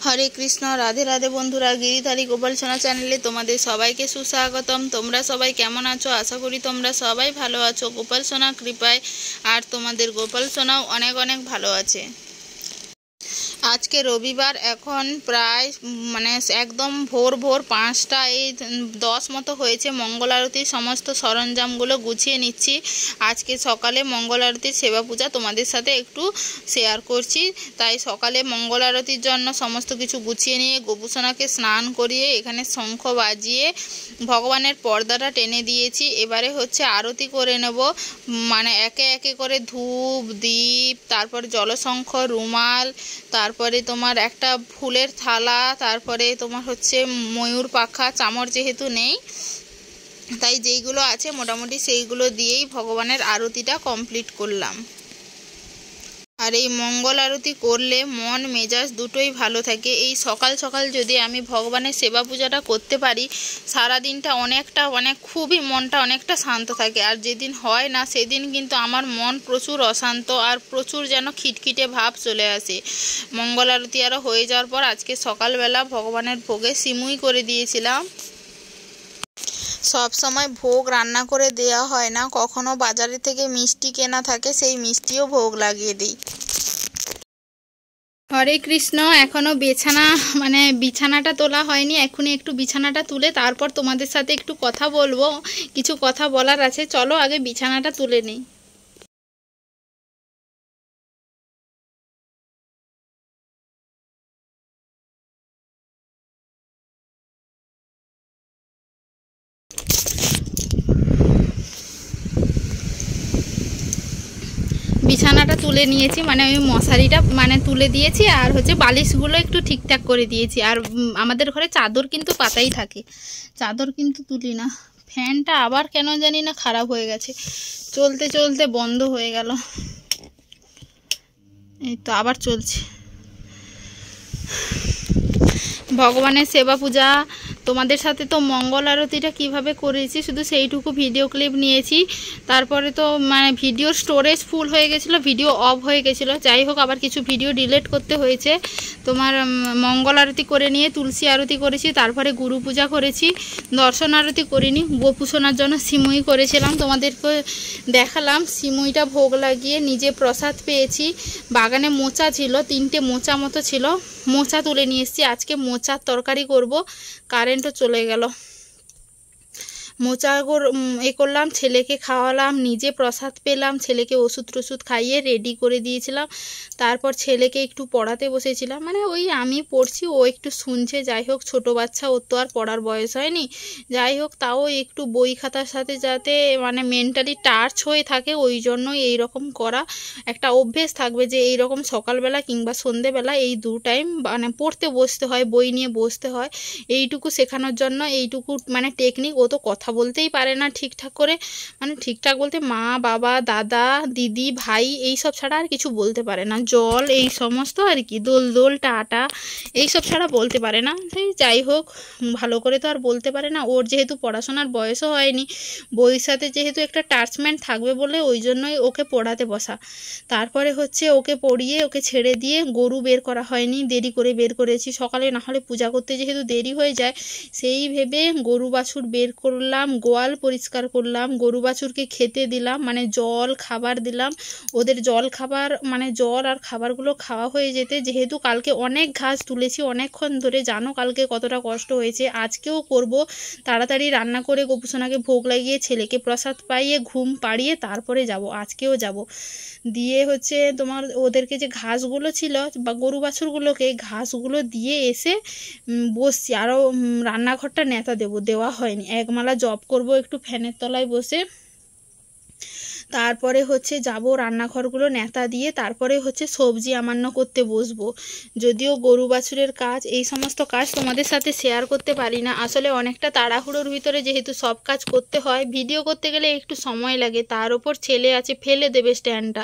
হরে কৃষ্ণ, রাধে রাধে বন্ধুরা। গিরিধারী গোপাল সোনা চ্যানেলে তোমাদের সবাইকে সুস্বাগতম। তোমরা সবাই কেমন আছো? আশা করি তোমরা সবাই ভালো আছো গোপাল সোনা কৃপায়। আর তোমাদের গোপাল সোনাও অনেক অনেক ভালো আছে। আজকে রবিবার, এখন প্রায় একদম ভোর 5টা, এই 10 মতো হয়েছে। মঙ্গল আরতির সমস্ত সরঞ্জামগুলো গুছিয়ে নিচ্ছি। আজকে সকালে মঙ্গল আরতির সেবা পূজা তোমাদের সাথে একটু শেয়ার করছি। তাই সকালে মঙ্গল আরতির জন্য সমস্ত কিছু গুছিয়ে নিয়ে গোপুসোনাকে স্নান করিয়ে এখানে শঙ্খ বাজিয়ে ভগবানের পর্দাটা টেনে দিয়েছি। এবারে হচ্ছে আরতি করে নেব। একে একে করে ধূপ, দীপ, তারপর জলশঙ্খ, রুমাল, তারপরে তোমার একটা ফুলের থালা, তারপরে তোমার হচ্ছে ময়ূর পাখা, চামর যেহেতু নেই তাই যেইগুলো আছে মোটামুটি সেইগুলো দিয়েই ভগবানের আরতিটা কমপ্লিট করলাম। আর এই মঙ্গল আরতি করলে মন মেজাজ দুটোই ভালো থাকে। এই সকাল সকাল যদি আমি ভগবানের সেবা পূজাটা করতে পারি, সারা দিনটা খুবই মনটা অনেকটা শান্ত থাকে। আর যেদিন হয় না সেদিন কিন্তু আমার মন প্রচুর অশান্ত আর প্রচুর যেন খিটখিটে ভাব চলে আসে। মঙ্গল আরতি আরও হয়ে যাওয়ার পর আজকে সকালবেলা ভগবানের ভোগে সিমুই করে দিয়েছিলাম। সব সময় ভোগ রান্না করে দেওয়া হয় না, কখনো বাজারে থেকে মিষ্টি কেনা থাকে, সেই মিষ্টিও ভোগ লাগিয়ে দিই। হরে কৃষ্ণ। এখনো বিছানাটা তোলা হয়নি। এখনই একটু বিছানাটা তুলে তারপর তোমাদের সাথে একটু কথা বলবো। কিছু কথা বলার আছে, চলো আগে বিছানাটা তুলে নিই। বিছানাটা তুলে নিয়েছি, ওই মশারিটা তুলে দিয়েছি, আর হচ্ছে বালিশগুলো একটু ঠিকঠাক করে দিয়েছি। আর আমাদের ঘরে চাদর কিন্তু পাতাই থাকে, চাদর কিন্তু তুলি না। ফ্যানটা আবার কেন জানি না খারাপ হয়ে গেছে, চলতে চলতে বন্ধ হয়ে গেল। এই তো আবার চলছে। ভগবানের সেবা পূজা তোমাদের সাথে তো মঙ্গল আরতিটা কীভাবে করেছি শুধু সেইটুকু ভিডিও ক্লিপ নিয়েছি। তারপরে তো ভিডিওর স্টোরেজ ফুল হয়ে গেছিলো, ভিডিও অফ হয়ে গেছিলো। যাই হোক, আবার কিছু ভিডিও ডিলিট করতে হয়েছে। তোমার মঙ্গল আরতি করে নিয়ে তুলসী আরতি করেছি, তারপরে গুরু পূজা করেছি, দর্শন আরতি করিনি। গোপুসোনার জন্য সিমুই করেছিলাম, তোমাদেরকে দেখালাম। সিমুইটা ভোগ লাগিয়ে নিজে প্রসাদ পেয়েছি। বাগানে মোচা ছিল, 3টে মোচা মতো ছিল, মোচা তুলে নিয়ে এসেছি। আজকে মোচার তরকারি করব। কারেন্টও চলে গেল। মোচা করলাম, ছেলেকে খাওয়ালাম, নিজে প্রসাদ পেলাম, ছেলেকে ওষুধ টষুধ খাইয়ে রেডি করে দিয়েছিলাম। তারপর ছেলেকে একটু পড়াতে বসেছিলাম, ওই আমি পড়ছি, ও একটু শুনছে। যাই হোক, ছোট বাচ্চা, ওর তো আর পড়ার বয়স হয়নি। যাই হোক, তাও একটু বই খাতার সাথে যাতে মেন্টালি টাচ হয়ে থাকে, ওই জন্যই এইরকম করা। একটা অভ্যেস থাকবে যে এইরকম সকালবেলা কিংবা সন্ধেবেলা এই 2 টাইম পড়তে বসতে হয়, বই নিয়ে বসতে হয়। এইটুকু শেখানোর জন্য, এইটুকু টেকনিক। ও তো কথা বলতেই পারে না ঠিকঠাক করে, ঠিকঠাক বলতে মা, বাবা, দাদা, দিদি, ভাই এইসব ছাড়া আর কিছু বলতে পারে না। জল, এই সমস্ত আর কি, দোল দোল, টাটা, এইসব ছাড়া বলতে পারে না। যাই হোক, ভালো করে তো আর বলতে পারে না। ওর যেহেতু পড়াশোনার বয়সও হয়নি, বইয়ের সাথে যেহেতু একটা অ্যাটাচমেন্ট থাকবে বলে ওই জন্যই ওকে পড়াতে বসা। তারপরে হচ্ছে ওকে পড়িয়ে ওকে ছেড়ে দিয়ে, গরু বের করা হয়নি, দেরি করে বের করেছি। সকালে না হলে পূজা করতে যেহেতু দেরি হয়ে যায়, সেই ভেবে গরু বাছুর বের করলাম, গোয়াল পরিষ্কার করলাম, গরু বাছুরকে খেতে দিলাম, জল খাবার দিলাম। ওদের জল খাবার জল আর খাবারগুলো খাওয়া হয়ে যেতে, যেহেতু কালকে অনেক ঘাস তুলেছি অনেকক্ষণ ধরে, জানো কালকে কতটা কষ্ট হয়েছে। আজকেও করব, তাড়াতাড়ি রান্না করে গোপুসোনাকে ভোগ লাগিয়ে ছেলেকে প্রসাদ পাইয়ে ঘুম পাড়িয়ে তারপরে যাব। আজকেও যাব। দিয়ে হচ্ছে তোমার ওদেরকে যে ঘাসগুলো ছিল বা গরু বাছুরগুলোকে ঘাসগুলো দিয়ে এসে বসছি। আরও রান্নাঘরটা নেতা দেওয়া হয়নি। একমালা জব করব একটু ফ্যানের তলায় বসে। তারপরে হচ্ছে যাব রান্নাঘরগুলো নেতা দিয়ে, তারপরে হচ্ছে সবজি আমান্য করতে বসবো। যদিও গরু বাছুরের কাজ, এই সমস্ত কাজ তোমাদের সাথে শেয়ার করতে পারি না, আসলে অনেকটা তাড়াহুড়োর ভিতরে যেহেতু সব কাজ করতে হয়, ভিডিও করতে গেলে একটু সময় লাগে। তার ওপর ছেলে আছে, ফেলে দেবে স্ট্যান্ডটা,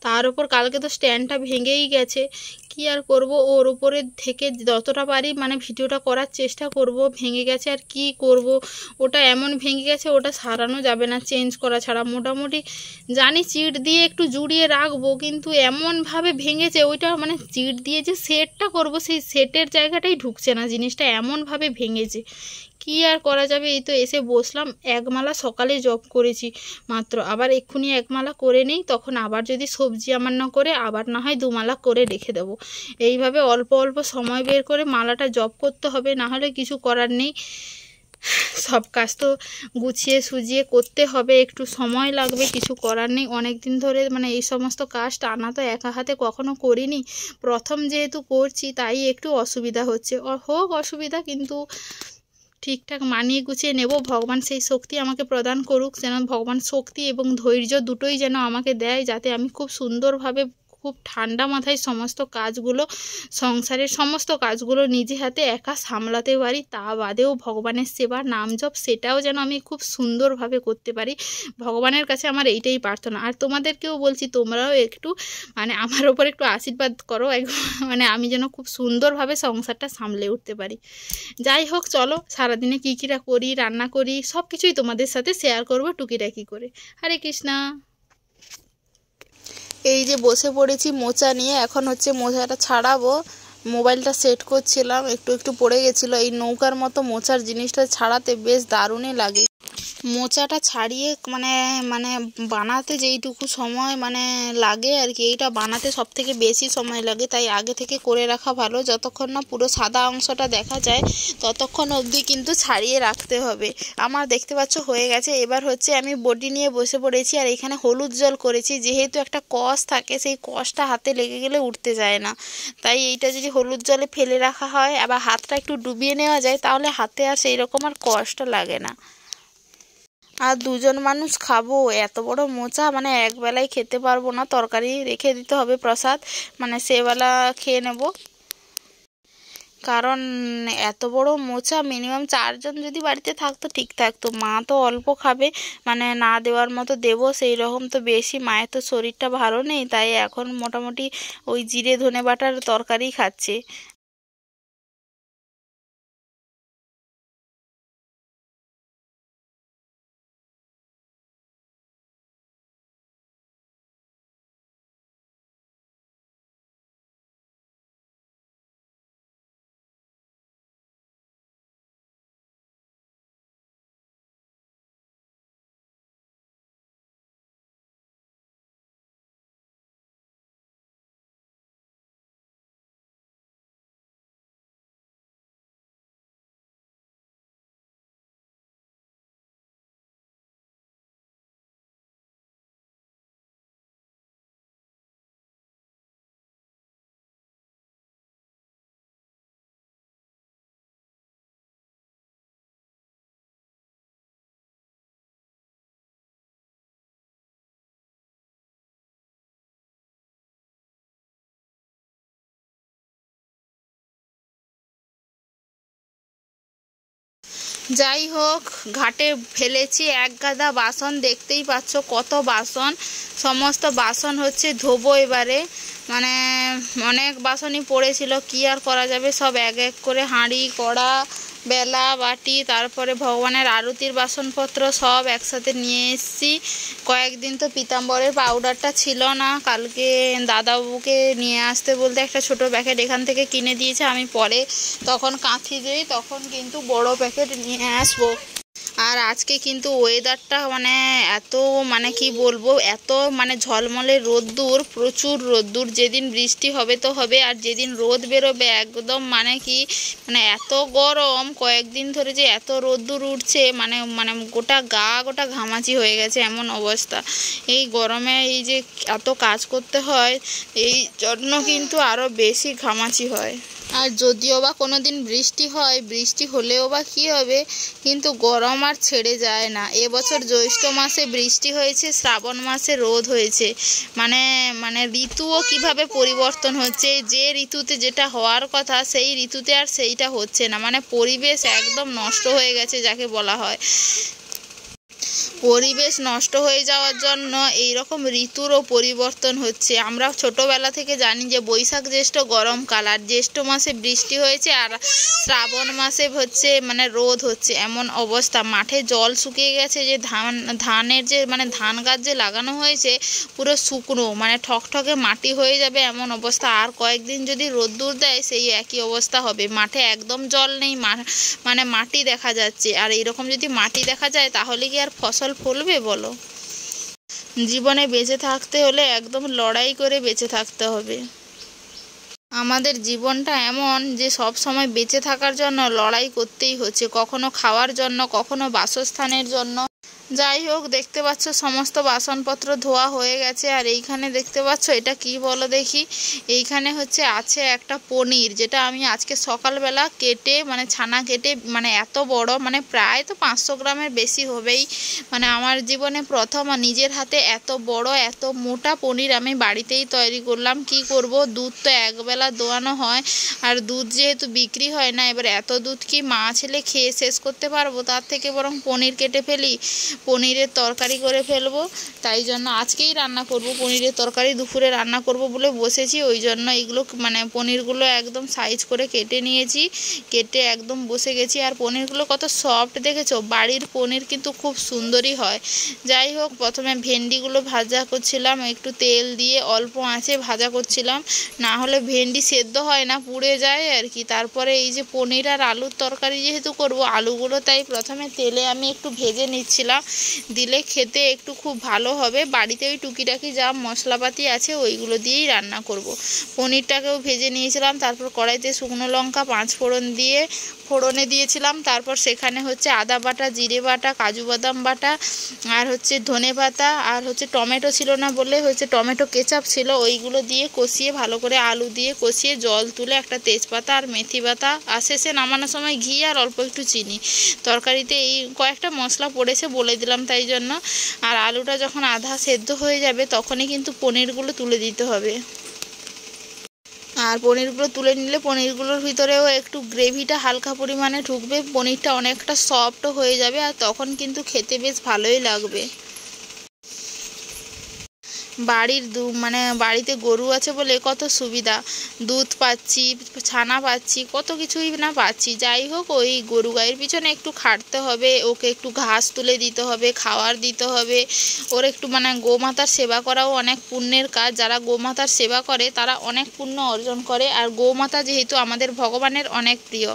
তার ওপর কালকে তো স্ট্যান্ডটা ভেঙেই গেছে। কি আর করব, ওর উপরে থেকে যতটা পারি ভিডিওটা করার চেষ্টা করব। ভেঙে গেছে আর কি করব, ওটা এমন ভেঙে গেছে, ওটা সারানো যাবে না চেঞ্জ করা ছাড়া। মোটামুটি জানি চিট দিয়ে একটু জুড়িয়ে রাখবো, কিন্তু এমনভাবে ভেঙেছে ওইটা, মানে চিট দিয়ে যে সেটটা করব সেই সেটের জায়গাটাই ঢুকছে না, জিনিসটা এমনভাবে ভেঙেছে। কি আর করা যাবে, এই তো এসে বসলাম। এক মালা সকালে জব করেছি মাত্র, আবার এক্ষুনি এক মালা করে নেই, তখন আবার যদি সবজি আমার না করে আবার না হয় 2 মালা করে রেখে দেবো। এইভাবে অল্প অল্প সময় বের করে মালাটা জব করতে হবে, না হলে কিছু করার নেই। সব কাজ তো গুছিয়ে সুজিয়ে করতে হবে, একটু সময় লাগবে, কিছু করার নেই। অনেক দিন ধরে মানে এই সমস্ত কাজ টানা তো একা হাতে কখনো করিনি, প্রথম যেহেতু করছি তাই একটু অসুবিধা হচ্ছে। হোক অসুবিধা, কিন্তু ঠিকঠাক মানিয়ে গুছিয়ে নেব। ভগবান সেই শক্তি আমাকে প্রদান করুক, যেন ভগবান শক্তি এবং ধৈর্য দুটোই যেন আমাকে দেয়, যাতে আমি খুব সুন্দরভাবে খুব ঠান্ডা মাথায় সমস্ত কাজগুলো, সংসারের সমস্ত কাজগুলো নিজে হাতে একা সামলাতে পারি। তা বাদেও ভগবানের সেবা নাম জপ সেটাও যেন আমি খুব সুন্দরভাবে করতে পারি। ভগবানের কাছে আমার এইটাই প্রার্থনা। আর তোমাদেরকেও বলছি, তোমরাও একটু মানে আমার ওপর একটু আশীর্বাদ করো, মানে আমি যেন খুব সুন্দরভাবে সংসারটা সামলে উঠতে পারি। যাই হোক, চলো সারাদিনে কী কীরা করি, রান্না করি, সব কিছুই তোমাদের সাথে শেয়ার করবো টুকিটাকি করে। হরে কৃষ্ণা। এই যে বসে পড়েছি মোচা নিয়ে, এখন হচ্ছে মোচাটা ছাড়াবো। মোবাইলটা সেট করছিলাম, একটু একটু পড়ে গেছিলো। এই নৌকার মতো মোচার জিনিসটা ছাড়াতে বেশ দারুণই লাগে। মোচাটা ছাড়িয়ে মানে মানে বানাতে যেইটুকু সময় মানে লাগে আর কি, এইটা বানাতে সব থেকে বেশি সময় লাগে, তাই আগে থেকে করে রাখা ভালো। যতক্ষণ না পুরো সাদা অংশটা দেখা যায় ততক্ষণ অবধি কিন্তু ছাড়িয়ে রাখতে হবে। আমার দেখতে পাচ্ছ হয়ে গেছে। এবার হচ্ছে আমি বটি নিয়ে বসে পড়েছি, আর এখানে হলুদ জল করেছি। যেহেতু একটা কষ থাকে, সেই কষটা হাতে লেগে গেলে উঠতে যায় না, তাই এইটা যদি হলুদ জলে ফেলে রাখা হয়, আবার হাতটা একটু ডুবিয়ে নেওয়া যায়, তাহলে হাতে আর সেই রকম আর কষটা লাগে না। আর 2 জন মানুষ খাবো, এত বড় মোচা মানে একবেলায় খেতে পারবো না, তরকারি রেখে দিতে হবে প্রসাদ, মানে সেবেলা খেয়ে নেব। কারণ এত বড় মোচা মিনিমাম 4 জন যদি বাড়িতে থাকতো ঠিক থাকতো। মা তো অল্প খাবে, মানে না দেওয়ার মতো দেবো সেই রকম তো বেশি। মায়ের তো শরীরটা ভালো নেই, তাই এখন মোটামুটি ওই জিরে ধনে বাটার তরকারি খাচ্ছে। যাই হোক, ঘাটে ফেলেছি এক গাদা বাসন, দেখতেই পাচ্ছ কত বাসন। সমস্ত বাসন হচ্ছে ধোবো এবারে, মানে অনেক বাসনই পড়েছিল, কি আর করা যাবে। সব এক এক করে হাঁড়ি কড়া বেলা বাটি, তারপরে ভগবানের আরতির বাসনপত্র সব একসাথে নিয়ে এসেছি। কয়েকদিন তো পিতাম্বরের পাউডারটা ছিল না, কালকে দাদাবাবুকে নিয়ে আসতে বলতে একটা ছোট প্যাকেট এখান থেকে কিনে দিয়েছে। আমি পরে তখন কাঁথি যাই, তখন কিন্তু বড় প্যাকেট নিয়ে আসবো। আর আজকে কিন্তু ওয়েদারটা মানে এত মানে কি বলবো, এত মানে ঝলমলে রোদ্দুর, প্রচুর রোদ্দুর। যেদিন বৃষ্টি হবে তো হবে, আর যেদিন রোদ বেরোবে একদম মানে কি মানে এত গরম। কয়েকদিন ধরে যে এত রোদ্দুর উঠছে, মানে মানে গোটা ঘামাচি হয়ে গেছে, এমন অবস্থা। এই গরমে এই যে এত কাজ করতে হয়, এই জন্য কিন্তু আরও বেশি ঘামাচি হয়। আর যদিও বা কোনো দিন বৃষ্টি হয়, বৃষ্টি হলেও বা কী হবে, কিন্তু গরম আর ছেড়ে যায় না। এবছর জ্যৈষ্ঠ মাসে বৃষ্টি হয়েছে, শ্রাবণ মাসে রোদ হয়েছে, মানে মানে ঋতুও কিভাবে পরিবর্তন হচ্ছে। যে ঋতুতে যেটা হওয়ার কথা সেই ঋতুতে আর সেইটা হচ্ছে না, মানে পরিবেশ একদম নষ্ট হয়ে গেছে যাকে বলা হয়। পরিবেশ নষ্ট হয়ে যাওয়ার জন্য এই রকম ঋতুরও পরিবর্তন হচ্ছে। আমরা ছোটোবেলা থেকে জানি যে বৈশাখ জ্যৈষ্ঠ গরমকাল, আর জ্যৈষ্ঠ মাসে বৃষ্টি হয়েছে, আর শ্রাবণ মাসে হচ্ছে মানে রোদ হচ্ছে, এমন অবস্থা। মাঠে জল শুকিয়ে গেছে, যে ধানের যে মানে ধান গাছ যে লাগানো হয়েছে পুরো শুকনো, মানে ঠকঠকে মাটি হয়ে যাবে এমন অবস্থা। আর কয়েকদিন যদি রোদ্দুর দেয় সেই একই অবস্থা হবে। মাঠে একদম জল নেই, মানে মাটি দেখা যাচ্ছে। আর এইরকম যদি মাটি দেখা যায় তাহলে কি আর ফসল ফলবে বলো? জীবনে বেঁচে থাকতে হলে একদম লড়াই করে বেঁচে থাকতে হবে। আমাদের জীবনটা এমন যে সব সময় বেঁচে থাকার জন্য লড়াই করতেই হচ্ছে, কখনো খাওয়ার জন্য, কখনো বাসস্থানের জন্য। যাই হোক, দেখতে পাচ্ছ সমস্ত বাসনপত্র ধোয়া হয়ে গেছে। আর এইখানে দেখতে পাচ্ছ এটা কি বলো দেখি? এইখানে হচ্ছে আছে একটা পনির, যেটা আমি আজকে সকালবেলা কেটে মানে ছানা কেটে মানে এত বড়, মানে প্রায় তো 500 গ্রামের বেশি হবেই, মানে আমার জীবনে প্রথম নিজের হাতে এত বড় এত মোটা পনির আমি বাড়িতেই তৈরি করলাম। কি করব, দুধ তো একবেলা দোয়ানো হয়, আর দুধ যেহেতু বিক্রি হয় না, এবার এত দুধ কি মা ছেলে খেয়ে শেষ করতে পারবো? তার থেকে বরং পনির কেটে ফেলি, পনিরের তরকারি করে ফেলবো। তাই জন্য আজকেই রান্না করব পনিরের তরকারি, দুপুরে রান্না করব বলে বসেছি। ওই জন্য এগুলো মানে পনিরগুলো একদম সাইজ করে কেটে নিয়েছি, কেটে একদম বসে গেছি। আর পনিরগুলো কত সফট দেখেছো? বাড়ির পনির কিন্তু খুব সুন্দরই হয়। যাই হোক, প্রথমে ভেন্ডিগুলো ভাজা করছিলাম, একটু তেল দিয়ে অল্প আঁচে ভাজা করছিলাম, না হলে ভেন্ডি সেদ্ধ হয় না, পুড়ে যায় আর কি। তারপরে এই যে পনির আর আলুর তরকারি যেহেতু করব, আলুগুলো তাই প্রথমে তেলে আমি একটু ভেজে নিচ্ছিলাম, দিলে খেতে একটু খুব ভালো হবে। বাড়িতে ওই টুকিটাকি যা মশলাপাতি আছে ওইগুলো দিয়েই রান্না করব। পনিরটাকেও ভেজে নিয়েছিলাম, তারপর কড়াইতে শুকনো লঙ্কা 5 ফোড়ন দিয়ে ফোড়নে দিয়েছিলাম। তারপর সেখানে হচ্ছে আদা বাটা, জিরে বাটা, কাজু বাদাম বাটা, আর হচ্ছে ধনে পাতা, আর হচ্ছে টমেটো ছিল না বলে হচ্ছে টমেটো কেচাপ ছিল, ওইগুলো দিয়ে কষিয়ে ভালো করে আলু দিয়ে কষিয়ে জল তুলে একটা তেজপাতা আর মেথি পাতা, আর শেষে নামানোর সময় ঘি আর অল্প একটু চিনি। তরকারিতে এই কয়েকটা মশলা পড়েছে বলে দিলাম তাই জন্য। আর আলুটা যখন আধা সেদ্ধ হয়ে যাবে তখনই কিন্তু পনিরগুলো তুলে দিতে হবে। আর পনিরগুলো তুলে নিলে পনিরগুলোর ভিতরেও একটু গ্রেভিটা হালকা পরিমাণে ঢুকবে, পনিরটা অনেকটা সফট হয়ে যাবে, আর তখন কিন্তু খেতে বেশ ভালোই লাগবে। বাড়ির মানে বাড়িতে গরু আছে বলে কত সুবিধা, দুধ পাচ্ছি, ছানা পাচ্ছি, কত কিছুই না পাচ্ছি। যাই হোক, ওই গরু গাইয়ের পিছনে একটু খাটতে হবে, ওকে একটু ঘাস তুলে দিতে হবে, খাওয়ার দিতে হবে, ওর একটু মানে গোমাতার সেবা করাও অনেক পুণ্যের কাজ। যারা গোমাতার সেবা করে তারা অনেক পুণ্য অর্জন করে। আর গোমাতা যেহেতু আমাদের ভগবানের অনেক প্রিয়,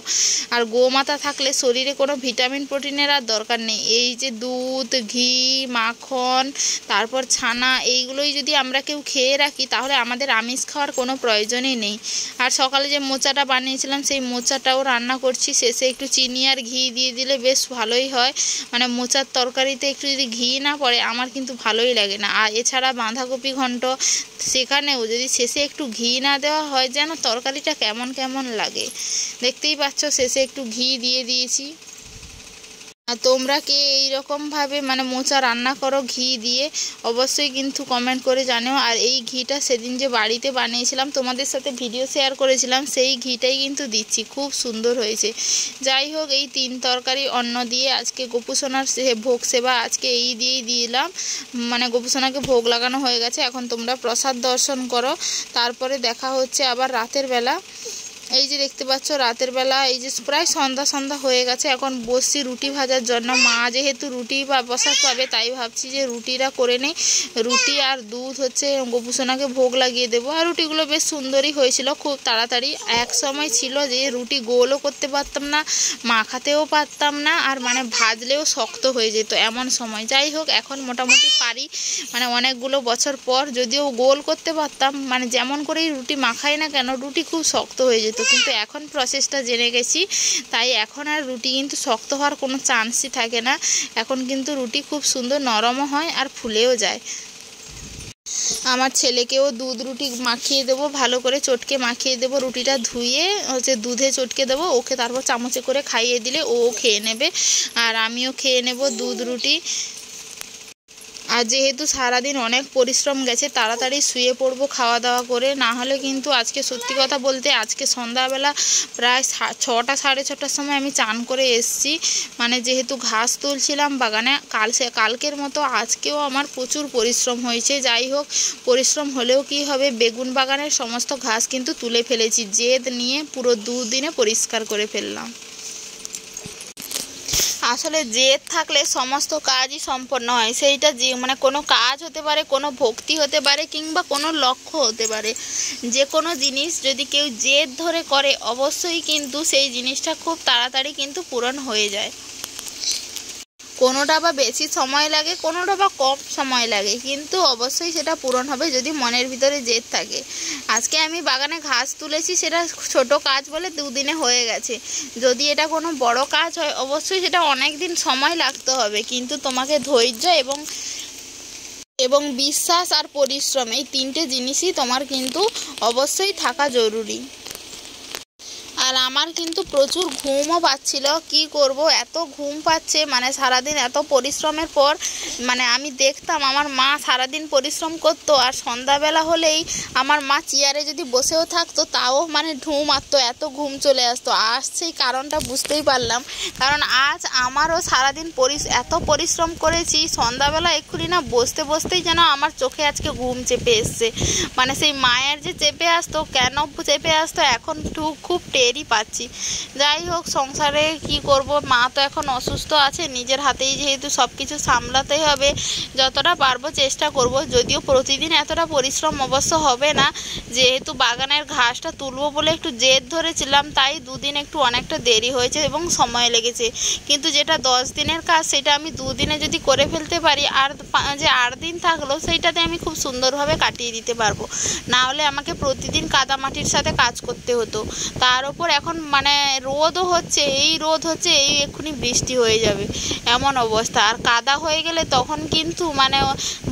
আর গোমাতা থাকলে শরীরে কোনো ভিটামিন প্রোটিনের আর দরকার নেই। এই যে দুধ, ঘি, মাখন, তারপর ছানা, এইগুলোই যদি আমরা কেউ খেয়ে রাখি তাহলে আমাদের আমিষ খাওয়ার কোনো প্রয়োজনই নেই। আর সকালে যে মোচাটা বানিয়েছিলাম সেই মোচাটাও রান্না করছি, শেষে একটু চিনি আর ঘি দিয়ে দিলে বেশ ভালোই হয়। মানে মোচার তরকারিতে একটু যদি ঘি না পড়ে আমার কিন্তু ভালোই লাগে না। আর এছাড়া বাঁধাকপি ঘন্ট, সেখানেও যদি শেষে একটু ঘি না দেওয়া হয় যেন তরকারিটা কেমন কেমন লাগে। দেখতেই পাচ্ছ শেষে একটু ঘি দিয়ে দিয়েছি। আর তোমরা কে এইরকমভাবে মানে মোচা রান্না করো ঘি দিয়ে, অবশ্যই কিন্তু কমেন্ট করে জানিও। আর এই ঘিটা সেদিন যে বাড়িতে বানিয়েছিলাম তোমাদের সাথে ভিডিও শেয়ার করেছিলাম, সেই ঘিটাই কিন্তু দিচ্ছি, খুব সুন্দর হয়েছে। যাই হোক, এই 3 তরকারি অন্ন দিয়ে আজকে গোপুসোনার ভোগ সেবা আজকে এই দিয়েই দিলাম, মানে গোপুসোনাকে ভোগ লাগানো হয়ে গেছে। এখন তোমরা প্রসাদ দর্শন করো, তারপরে দেখা হচ্ছে আবার রাতের বেলা। এই যে দেখতে পাচ্ছ রাতের বেলা এই যে প্রায় সন্ধ্যা হয়ে গেছে, এখন বসছি রুটি ভাজার জন্য। মা যেহেতু রুটি বা প্রসাদ পাবে তাই ভাবছি যে রুটিটা করে নেই, রুটি আর দুধ হচ্ছে গোপুসোনাকে ভোগ লাগিয়ে দেবো। আর রুটিগুলো বেশ সুন্দরই হয়েছিল, খুব তাড়াতাড়ি। এক সময় ছিল যে রুটি গোলও করতে পারতাম না, মাখাতেও পারতাম না, আর মানে ভাজলেও শক্ত হয়ে যেত এমন সময়। যাই হোক, এখন মোটামুটি পারি, মানে অনেকগুলো বছর পর। যদিও গোল করতে পারতাম, মানে যেমন করেই রুটি মাখাই না কেন রুটি খুব শক্ত হয়ে যেত, কিন্তু এখন প্রসেসটা জেনে গেছি, তাই এখন আর রুটি কিন্তু শক্ত হওয়ার কোনো চান্সই থাকে না। এখন কিন্তু রুটি খুব সুন্দর নরমও হয় আর ফুলেও যায়। আমার ছেলেকেও দুধ রুটি মাখিয়ে দেবো, ভালো করে চটকে মাখিয়ে দেবো, রুটিটা ধুয়ে হচ্ছে দুধে চটকে দেবো ওকে, তারপর চামচে করে খাইয়ে দিলে ও খেয়ে নেবে, আর আমিও খেয়ে নেব দুধ রুটি। আর যেহেতু সারাদিন অনেক পরিশ্রম গেছে, তাড়াতাড়ি শুয়ে পড়বো খাওয়া দাওয়া করে, না হলে কিন্তু আজকে সত্যি কথা বলতে আজকে সন্ধ্যাবেলা প্রায় 6টা 6:30টার সময় আমি চান করে এসছি। মানে যেহেতু ঘাস তুলছিলাম বাগানে, কালকের মতো আজকেও আমার প্রচুর পরিশ্রম হয়েছে। যাই হোক, পরিশ্রম হলেও কি হবে, বেগুন বাগানের সমস্ত ঘাস কিন্তু তুলে ফেলেছি, জেদ নিয়ে পুরো 2 দিনে পরিষ্কার করে ফেললাম। আসলে জেদ থাকলে সমস্ত কাজই সম্পন্ন হয়। সেইটা যে মানে কোনো কাজ হতে পারে, কোনো ভক্তি হতে পারে, কিংবা কোনো লক্ষ্য হতে পারে। যে কোনো জিনিস যদি কেউ জেদ ধরে করে, অবশ্যই কিন্তু সেই জিনিসটা খুব তাড়াতাড়ি কিন্তু পূরণ হয়ে যায়। কোনোটা বা বেশি সময় লাগে, কোনোটা বা কম সময় লাগে, কিন্তু অবশ্যই সেটা পূরণ হবে যদি মনের ভিতরে জেদ থাকে। আজকে আমি বাগানে ঘাস তুলেছি, সেটা ছোট কাজ বলে 2 দিনে হয়ে গেছে। যদি এটা কোনো বড় কাজ হয়, অবশ্যই সেটা অনেক দিন সময় লাগতে হবে, কিন্তু তোমাকে ধৈর্য এবং বিশ্বাস আর পরিশ্রম, এই 3টে জিনিসই তোমার কিন্তু অবশ্যই থাকা জরুরি। আর আমার কিন্তু প্রচুর ঘুমও পাচ্ছিল। কি করব, এত ঘুম পাচ্ছে, মানে সারাদিন এত পরিশ্রমের পর মানে আমি দেখতাম আমার মা সারাদিন পরিশ্রম করতো, আর সন্ধ্যাবেলা হলেই আমার মা চেয়ারে যদি বসেও থাকতো তাও মানে ঢুঁ মারতো, এত ঘুম চলে আসতো। আজ সেই কারণটা বুঝতেই পারলাম, কারণ আজ আমারও সারাদিন এত পরিশ্রম করেছি, সন্ধ্যাবেলা এক্ষুনি না বসতে বসতেই যেন আমার চোখে আজকে ঘুম চেপে এসছে। মানে সেই মায়ের যে চেপে আসতো, কেন চেপে আসতো এখন খুব টেরই পাচ্ছি। যাই হোক, সংসারে কি করব, মা তো এখন অসুস্থ আছে, নিজের হাতেই যেহেতু সব কিছু সামলাতেই হবে, যতটা পারবো চেষ্টা করব। যদিও প্রতিদিন এতটা পরিশ্রম অবশ্য হবে না, যেহেতু বাগানের ঘাসটা তুলবো বলে একটু জেদ ধরেছিলাম, তাই 2 দিন একটু অনেকটা দেরি হয়েছে এবং সময় লেগেছে। কিন্তু যেটা 10 দিনের কাজ, সেটা আমি 2 দিনে যদি করে ফেলতে পারি, আর যে 8 দিন থাকলো সেইটাতে আমি খুব সুন্দরভাবে কাটিয়ে দিতে পারবো। না হলে আমাকে প্রতিদিন কাদামাটির সাথে কাজ করতে হতো। তার উপর এখন মানে রোদও হচ্ছে, এই এক্ষুনি বৃষ্টি হয়ে যাবে এমন অবস্থা। আর কাদা হয়ে গেলে তখন কিন্তু মানে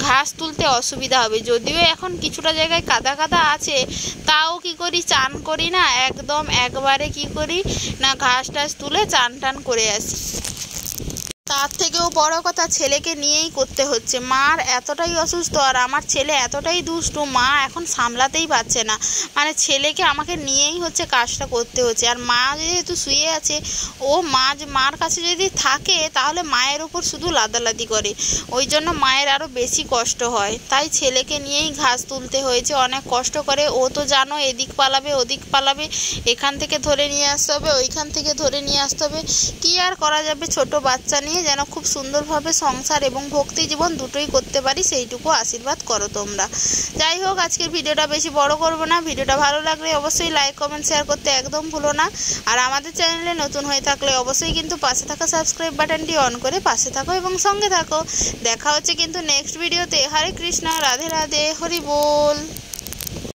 ঘাস তুলতে অসুবিধা হবে। যদিও এখন কিছুটা জায়গায় কাদা কাদা আছে, তাও কি করি, চান করি না, একদম একবারে কি করি না, ঘাস টাস তুলে চান টান করে আসি। তার থেকেও বড় কথা, ছেলেকে নিয়েই করতে হচ্ছে। মার এতটাই অসুস্থ আর আমার ছেলে এতটাই দুষ্টু, মা এখন সামলাতেই পারছে না। মানে ছেলেকে আমাকে নিয়েই হচ্ছে কাজটা করতে হচ্ছে। আর মা যেহেতু শুয়ে আছে, ও মার কাছে যদি থাকে তাহলে মায়ের উপর শুধু লাদালাদি করে, ওই জন্য মায়ের আরও বেশি কষ্ট হয়। তাই ছেলেকে নিয়েই ঘাস তুলতে হয়েছে অনেক কষ্ট করে। ও তো জানো, এদিক পালাবে ওদিক পালাবে, এখান থেকে ধরে নিয়ে আসতে হবে, ওইখান থেকে ধরে নিয়ে আসতে হবে। কী আর করা যাবে, ছোট বাচ্চা নিয়ে যেন খুব সুন্দরভাবে সংসার এবং ভক্তি জীবন দুটোই করতে পারি, সেইটুকু আশীর্বাদ করো তোমরা। যাই হোক, আজকের ভিডিওটা বেশি বড় করবো না। ভিডিওটা ভালো লাগলে অবশ্যই লাইক কমেন্ট শেয়ার করতে একদম ভুলো না। আর আমাদের চ্যানেলে নতুন হয়ে থাকলে অবশ্যই কিন্তু পাশে থাকা সাবস্ক্রাইব বাটনটি অন করে পাশে থাকো এবং সঙ্গে থাকো। দেখা হচ্ছে কিন্তু নেক্সট ভিডিওতে। হরে কৃষ্ণ, রাধে রাধে, হরি বল।